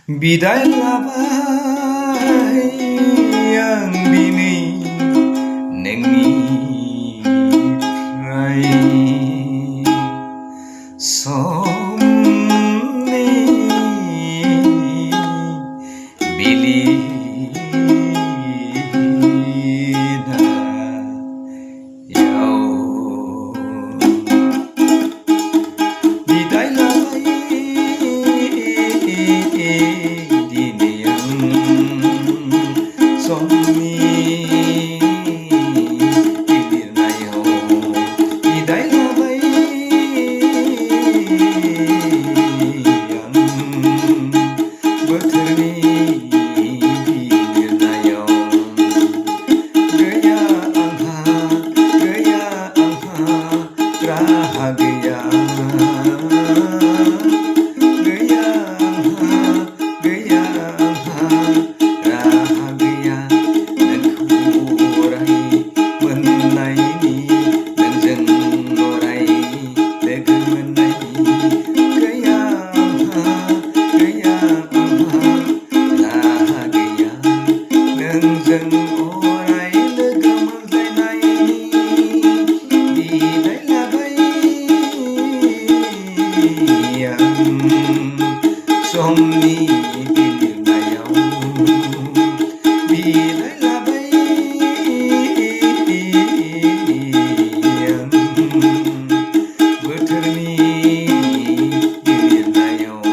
बिदाय लाबाय आं दिनै नोंनिफ्राय समनि बिलिनायाव बिदाय लाबाय दिनै आं समनि बिलिरनायाव बिदाय लाबाय आं बोथोरनि बिलिरनायाव गैया आंहा राहा गैया राहा गैया नोंखौ अराय मोननायनि नोंजों अराय लोगो मोननायनि गैया आंहा राहा गैया नोंजों अराय लोगो मोनलायनायनि बिदाय लाबाय आं समनि बिलिरनायाव बिदाय लाबाय आं बोथोरनि बिलिरनायाव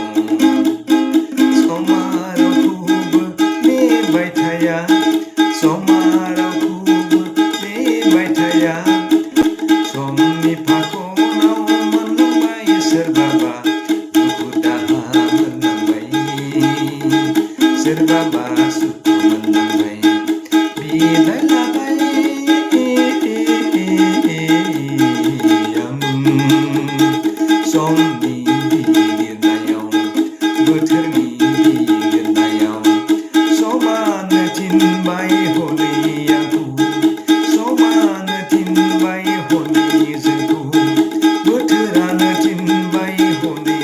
समा रावखौबो नेबाय थाया समा रावखौबो नेबाय थाया समनि फाखनाव मोननांबाय सोरबाबा दुखु दाहा मोननांबाय सोरबाबा सुखु मोननांबाय बिदाय लाबाय आं समनि बिलिरनायाव बोथोरनि बिलिरनायाव समानो थिनबाय हनै आंखौ समानो थिनबाय हनै जोंखौ बोथोरानो थिनबाय हनै